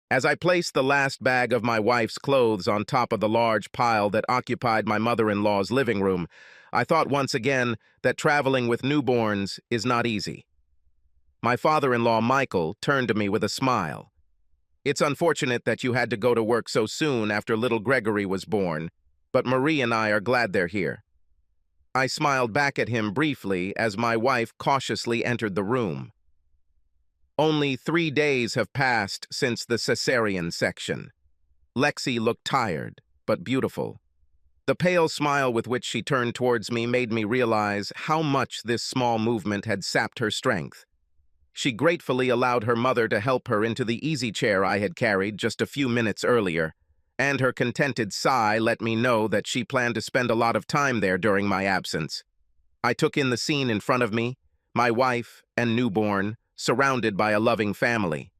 As I placed the last bag of my wife's clothes on top of the large pile that occupied my mother-in-law's living room, I thought once again that traveling with newborns is not easy. My father-in-law, Michael, turned to me with a smile. "It's unfortunate that you had to go to work so soon after little Gregory was born, but Marie and I are glad they're here." I smiled back at him briefly as my wife cautiously entered the room. Only 3 days have passed since the cesarean section. Lexi looked tired, but beautiful. The pale smile with which she turned towards me made me realize how much this small movement had sapped her strength. She gratefully allowed her mother to help her into the easy chair I had carried just a few minutes earlier, and her contented sigh let me know that she planned to spend a lot of time there during my absence. I took in the scene in front of me, my wife and newborn, surrounded by a loving family.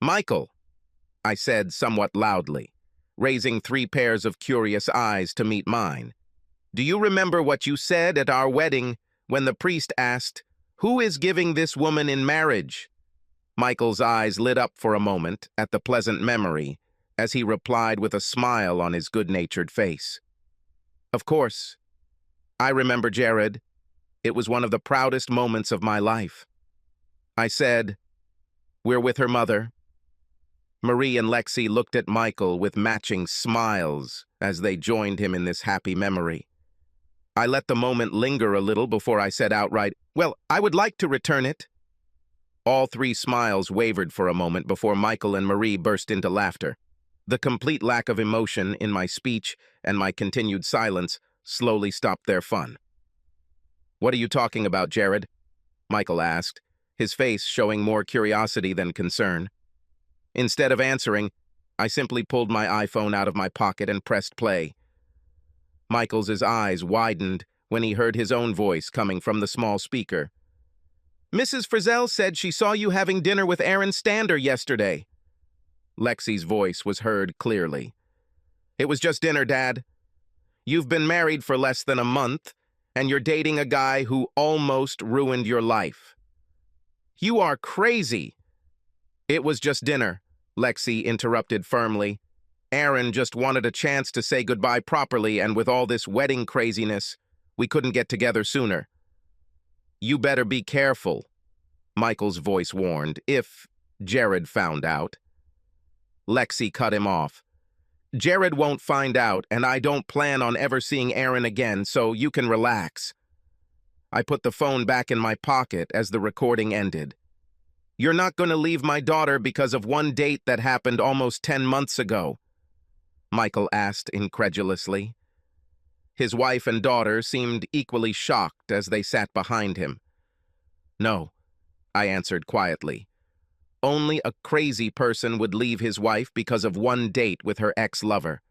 "Michael," I said somewhat loudly, raising 3 pairs of curious eyes to meet mine. "Do you remember what you said at our wedding when the priest asked, 'Who is giving this woman in marriage?'" Michael's eyes lit up for a moment at the pleasant memory as he replied with a smile on his good-natured face. "Of course. I remember, Jared. It was one of the proudest moments of my life." I said, "We're with her mother." Marie and Lexi looked at Michael with matching smiles as they joined him in this happy memory. I let the moment linger a little before I said outright, "Well, I would like to return it." All 3 smiles wavered for a moment before Michael and Marie burst into laughter. The complete lack of emotion in my speech and my continued silence slowly stopped their fun. "What are you talking about, Jared?" Michael asked, his face showing more curiosity than concern. Instead of answering, I simply pulled my iPhone out of my pocket and pressed play. Michael's eyes widened when he heard his own voice coming from the small speaker. "Mrs. Frizzell said she saw you having dinner with Aaron Stander yesterday." Lexi's voice was heard clearly. "It was just dinner, Dad. You've been married for less than a month, and you're dating a guy who almost ruined your life." "You are crazy." "It was just dinner," Lexi interrupted firmly. "Aaron just wanted a chance to say goodbye properly, and with all this wedding craziness, we couldn't get together sooner." "You better be careful," Michael's voice warned, "if Jared found out." Lexi cut him off. "Jared won't find out, and I don't plan on ever seeing Aaron again, so you can relax." I put the phone back in my pocket as the recording ended. "You're not going to leave my daughter because of one date that happened almost 10 months ago?" Michael asked incredulously. His wife and daughter seemed equally shocked as they sat behind him. "No," I answered quietly. "Only a crazy person would leave his wife because of one date with her ex-lover."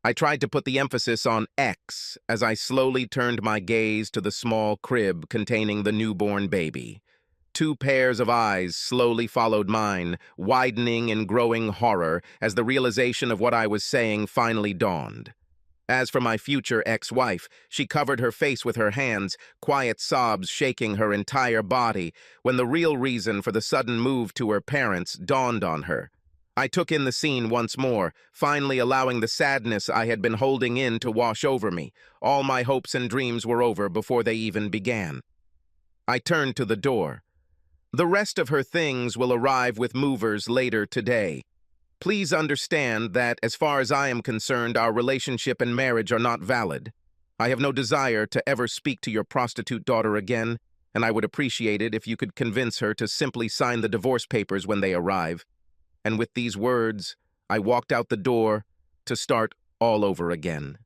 I tried to put the emphasis on ex as I slowly turned my gaze to the small crib containing the newborn baby. 2 pairs of eyes slowly followed mine, widening in growing horror as the realization of what I was saying finally dawned. As for my future ex-wife, she covered her face with her hands, quiet sobs shaking her entire body, when the real reason for the sudden move to her parents dawned on her. I took in the scene once more, finally allowing the sadness I had been holding in to wash over me. All my hopes and dreams were over before they even began. I turned to the door. "The rest of her things will arrive with movers later today. Please understand that, as far as I am concerned, our relationship and marriage are not valid. I have no desire to ever speak to your prostitute daughter again, and I would appreciate it if you could convince her to simply sign the divorce papers when they arrive." And with these words, I walked out the door to start all over again.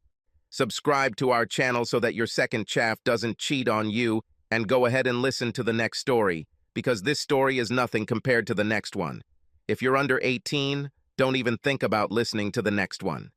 Subscribe to our channel so that your second chaff doesn't cheat on you, and go ahead and listen to the next story, because this story is nothing compared to the next one. If you're under 18, don't even think about listening to the next one.